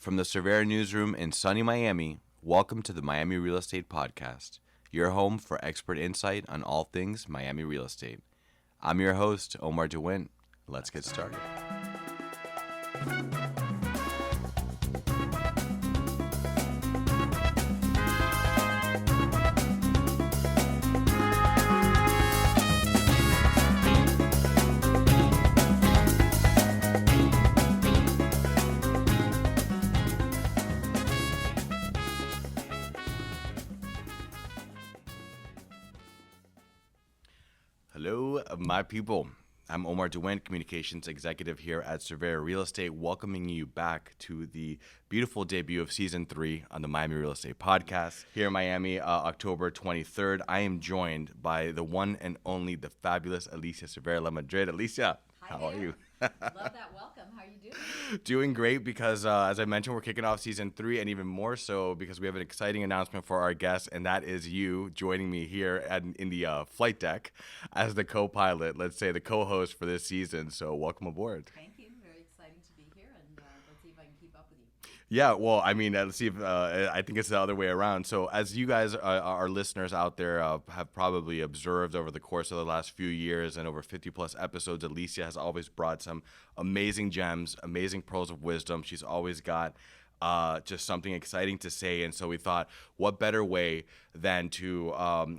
From the Cervera Newsroom in sunny Miami, welcome to the Miami Real Estate Podcast, your home for expert insight on all things Miami real estate. I'm your host, Omar DeWint. Let's get started. Hello, my people. I'm Omar DeWint, Communications Executive here at Cervera Real Estate, welcoming you back to the beautiful debut of Season 3 on the Miami Real Estate Podcast. Here in Miami, October 23rd, I am joined by the one and only, the fabulous Alicia Cervera Lamadrid. Alicia, how are you? Love that welcome. How are you doing? Doing great because, as I mentioned, we're kicking off Season 3, and even more so because we have an exciting announcement for our guest, and that is you joining me here in the flight deck as the co-pilot, let's say the co-host for this season. So welcome aboard. Thank you. Very exciting to be here, and let's see if I can keep up with you. Yeah, well, I mean, let's see if I think it's the other way around. So as you guys, our listeners out there, have probably observed over the course of the last few years and over 50 plus episodes, Alicia has always brought some amazing gems, amazing pearls of wisdom. She's always got just something exciting to say. And so we thought, what better way than to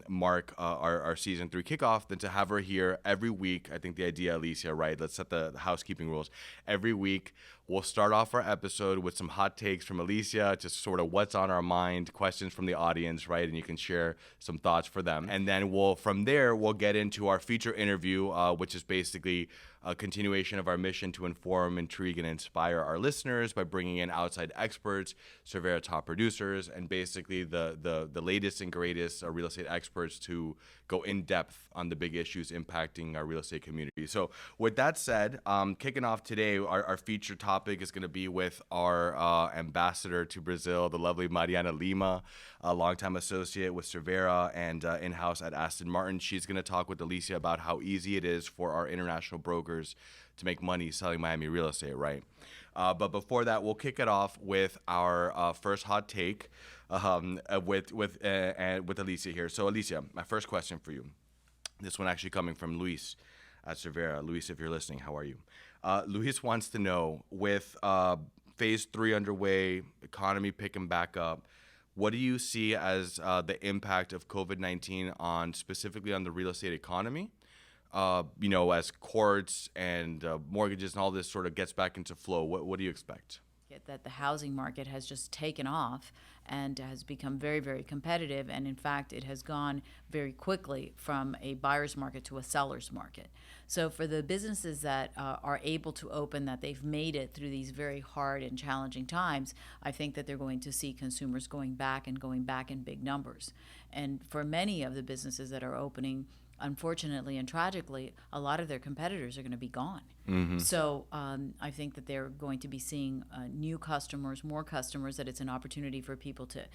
mark our Season 3 kickoff than to have her here every week. I think the idea, Alicia, right? Let's set the housekeeping rules. Every week, we'll start off our episode with some hot takes from Alicia, just sort of what's on our mind, questions from the audience, right? And you can share some thoughts for them. And then from there, we'll get into our feature interview, which is basically a continuation of our mission to inform, intrigue, and inspire our listeners by bringing in outside experts, Cervera top producers, and basically the latest and greatest real estate experts to go in depth on the big issues impacting our real estate community. So with that said, kicking off today, our feature topic is going to be with our ambassador to Brazil, the lovely Mariana Lima, a longtime associate with Cervera and in-house at Aston Martin. She's going to talk with Alicia about how easy it is for our international brokers to make money selling Miami real estate, right? But before that, we'll kick it off with our first hot take with Alicia here. So Alicia, my first question for you. This one actually coming from Luis at Cervera. Luis, if you're listening, how are you? Luis wants to know, with phase 3 underway, economy picking back up, what do you see as the impact of COVID-19 specifically on the real estate economy? As courts and mortgages and all this sort of gets back into flow, what do you expect? That the housing market has just taken off and has become very, very competitive. And in fact, it has gone very quickly from a buyer's market to a seller's market. So for the businesses that are able to open, that they've made it through these very hard and challenging times, I think that they're going to see consumers going back in big numbers. And for many of the businesses that are opening, unfortunately and tragically, a lot of their competitors are going to be gone. Mm-hmm. So I think that they're going to be seeing new customers, more customers, that it's an opportunity for people to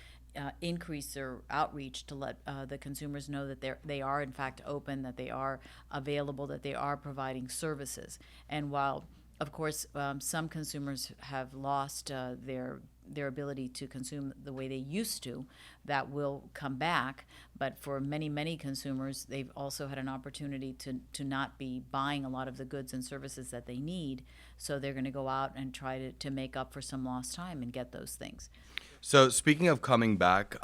increase their outreach to let the consumers know that they are in fact open, that they are available, that they are providing services. And while, of course, some consumers have lost their ability to consume the way they used to, that will come back. But for many, many consumers, they've also had an opportunity to not be buying a lot of the goods and services that they need. So they're going to go out and try to make up for some lost time and get those things. So speaking of coming back,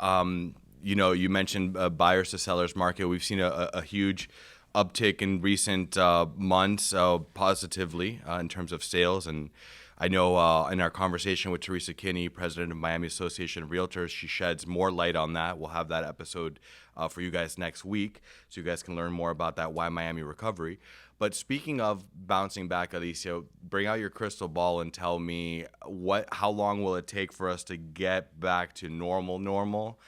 you mentioned buyers to sellers market. We've seen a huge uptick in recent months positively in terms of sales. And I know in our conversation with Teresa Kinney, president of Miami Association of Realtors, she sheds more light on that. We'll have that episode for you guys next week, so you guys can learn more about that Why Miami recovery. But speaking of bouncing back, Alicia, bring out your crystal ball and tell me how long will it take for us to get back to normal,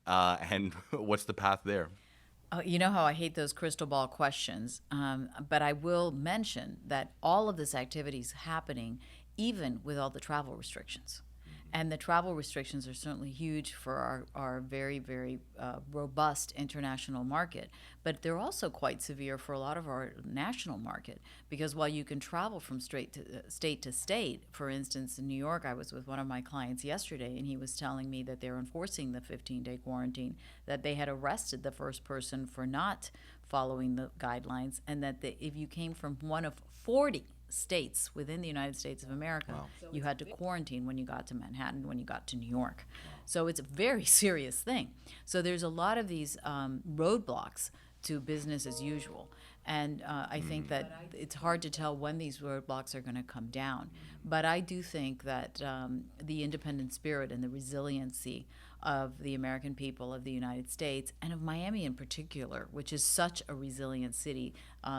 and what's the path there? You know how I hate those crystal ball questions, but I will mention that all of this activity is happening even with all the travel restrictions. And the travel restrictions are certainly huge for our very, very robust international market. But they're also quite severe for a lot of our national market, because while you can travel from state to state, for instance, in New York, I was with one of my clients yesterday, and he was telling me that they're enforcing the 15-day quarantine, that they had arrested the first person for not following the guidelines, and that if you came from one of 40 states within the United States of America, wow, you had to quarantine when you got to Manhattan, when you got to New York. So it's a very serious thing. So there's a lot of these roadblocks to business as usual. And I think that it's hard to tell when these roadblocks are going to come down. But I do think that the independent spirit and the resiliency of the American people of the United States, and of Miami in particular, which is such a resilient city,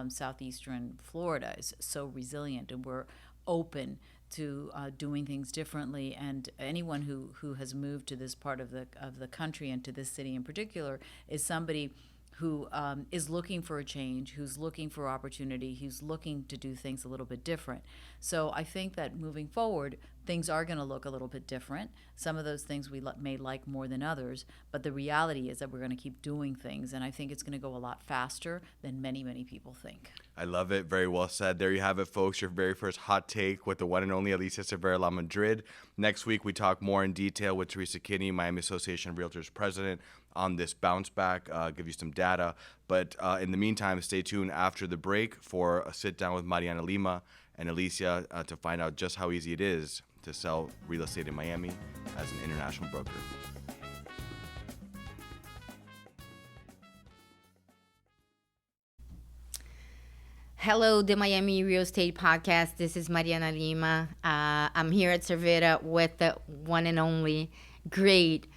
southeastern Florida is so resilient, and we're open to doing things differently. And anyone who has moved to this part of the country, and to this city in particular, is somebody who is looking for a change, who's looking for opportunity, who's looking to do things a little bit different. So I think that moving forward, things are going to look a little bit different. Some of those things we may like more than others, but the reality is that we're going to keep doing things, and I think it's going to go a lot faster than many, many people think. I love it. Very well said. There you have it, folks. Your very first hot take with the one and only Alicia Cervera Lamadrid. Next week, we talk more in detail with Teresa Kinney, Miami Association of Realtors president, on this bounce back, give you some data. But in the meantime, stay tuned after the break for a sit down with Mariana Lima and Alicia to find out just how easy it is to sell real estate in Miami as an international broker. Hello, the Miami Real Estate Podcast. This is Mariana Lima. I'm here at Cervera with the one and only great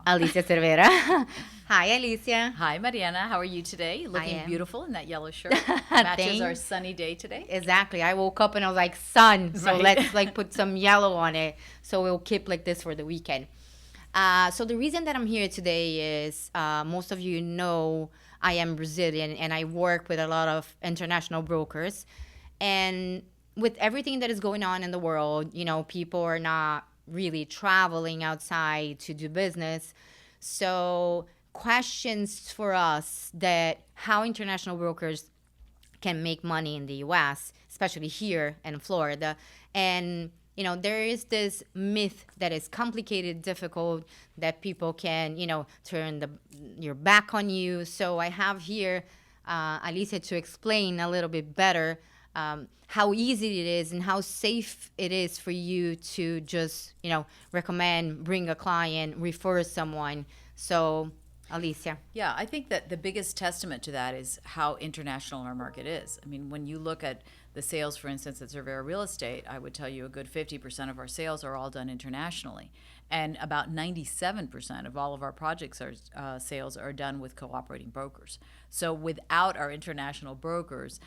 Alicia Cervera. Hi, Alicia. Hi, Mariana. How are you today? Looking beautiful in that yellow shirt. Matches our sunny day today. Exactly. I woke up and I was like, sun. So Right. let's put some yellow on it. So we'll keep like this for the weekend. So the reason that I'm here today is most of you know I am Brazilian and I work with a lot of international brokers. And with everything that is going on in the world, you know, people are not really traveling outside to do business. So questions for us that how international brokers can make money in the US, especially here in Florida. And, you know, there is this myth that is complicated, difficult, that people can, you know, turn your back on you. So I have here Alicia to explain a little bit better how easy it is and how safe it is for you to just, you know, recommend, bring a client, refer someone. So, Alicia. Yeah, I think that the biggest testament to that is how international our market is. I mean, when you look at the sales, for instance, at Cervera Real Estate, I would tell you a good 50% of our sales are all done internationally. And about 97% of all of our projects sales are done with cooperating brokers. So without our international brokers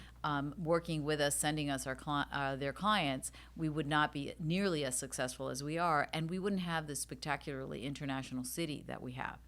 working with us, sending us their clients, we would not be nearly as successful as we are, and we wouldn't have the spectacularly international city that we have.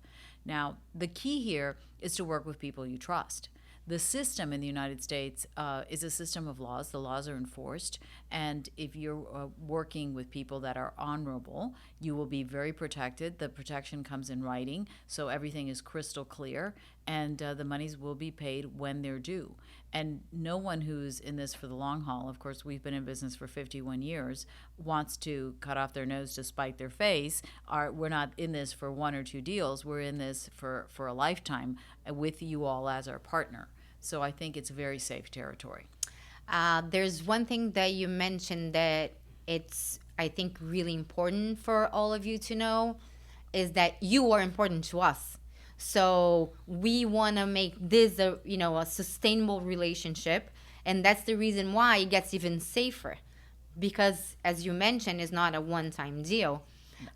Now, the key here is to work with people you trust. The system in the United States is a system of laws. The laws are enforced. And if you're working with people that are honorable, you will be very protected. The protection comes in writing, so everything is crystal clear. And the monies will be paid when they're due. And no one who's in this for the long haul, of course, we've been in business for 51 years, wants to cut off their nose to spite their face. We're not in this for one or two deals. We're in this for a lifetime with you all as our partner. So I think it's very safe territory. There's one thing that you mentioned that it's, I think, really important for all of you to know is that you are important to us. So we want to make this a sustainable relationship, and that's the reason why it gets even safer, because as you mentioned, it's not a one-time deal.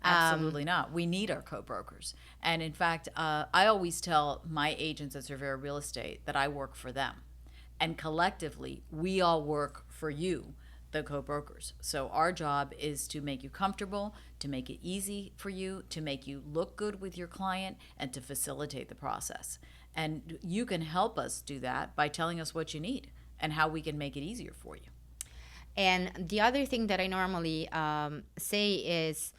Absolutely not. We need our co-brokers. And in fact, I always tell my agents at Cervera Real Estate that I work for them. And collectively, we all work for you, the co-brokers. So our job is to make you comfortable, to make it easy for you, to make you look good with your client, and to facilitate the process. And you can help us do that by telling us what you need and how we can make it easier for you. And the other thing that I normally say is,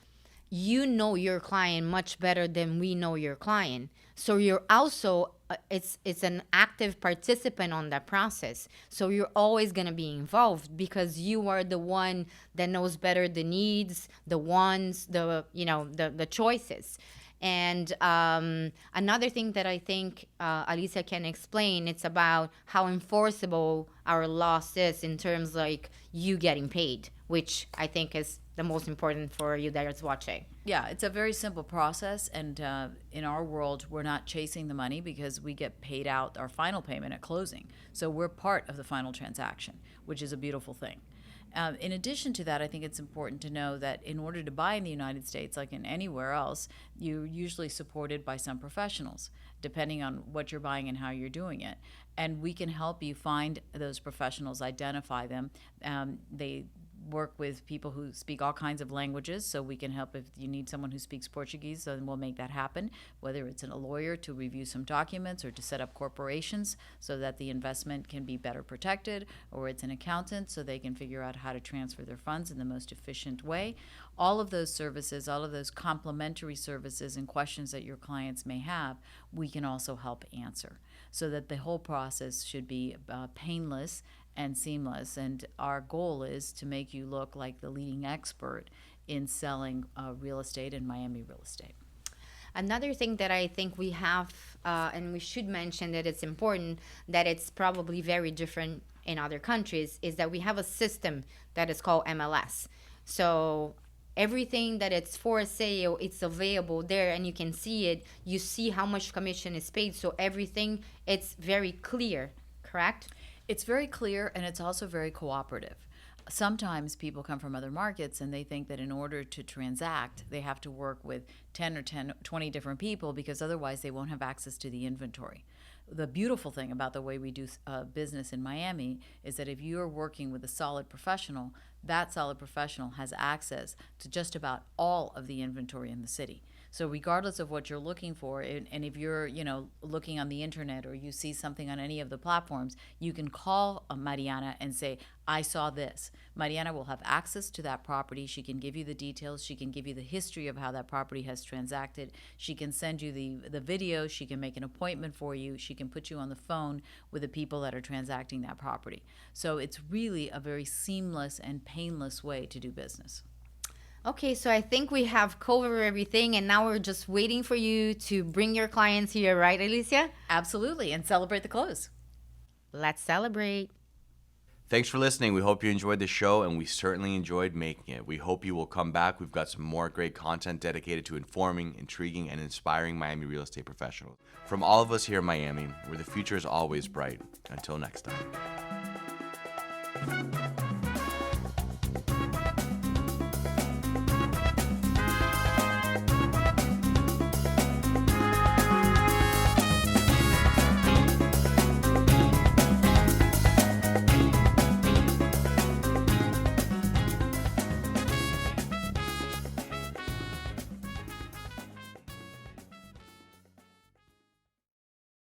you know your client much better than we know your client. So you're also it's an active participant on that process. So you're always going to be involved because you are the one that knows better the needs, the wants, the choices. And another thing that I think Alicia can explain, it's about how enforceable our loss is in terms like you getting paid, which I think is the most important for you that is watching. Yeah, it's a very simple process, and in our world, we're not chasing the money because we get paid out our final payment at closing. So we're part of the final transaction, which is a beautiful thing. In addition to that, I think it's important to know that in order to buy in the United States, like in anywhere else, you're usually supported by some professionals, depending on what you're buying and how you're doing it. And we can help you find those professionals, identify them. They work with people who speak all kinds of languages, so we can help if you need someone who speaks Portuguese, then we'll make that happen, whether it's a lawyer to review some documents or to set up corporations so that the investment can be better protected, or it's an accountant so they can figure out how to transfer their funds in the most efficient way. All of those services, all of those complementary services and questions that your clients may have, we can also help answer so that the whole process should be painless and seamless. And our goal is to make you look like the leading expert in selling real estate in Miami real estate. Another thing that I think we have, and we should mention that it's important, that it's probably very different in other countries, is that we have a system that is called MLS. So everything that it's for sale, it's available there and you can see it. You see how much commission is paid. So everything, it's very clear, correct? It's very clear, and it's also very cooperative. Sometimes people come from other markets and they think that in order to transact, they have to work with 20 different people because otherwise they won't have access to the inventory. The beautiful thing about the way we do business in Miami is that if you're working with a solid professional, that solid professional has access to just about all of the inventory in the city. So regardless of what you're looking for, and if you're, looking on the internet or you see something on any of the platforms, you can call Mariana and say, I saw this. Mariana will have access to that property. She can give you the details. She can give you the history of how that property has transacted. She can send you the video. She can make an appointment for you. She can put you on the phone with the people that are transacting that property. So it's really a very seamless and painless way to do business. Okay, so I think we have covered everything, and now we're just waiting for you to bring your clients here, right, Alicia? Absolutely, and celebrate the close. Let's celebrate. Thanks for listening. We hope you enjoyed the show, and we certainly enjoyed making it. We hope you will come back. We've got some more great content dedicated to informing, intriguing, and inspiring Miami real estate professionals. From all of us here in Miami, where the future is always bright. Until next time.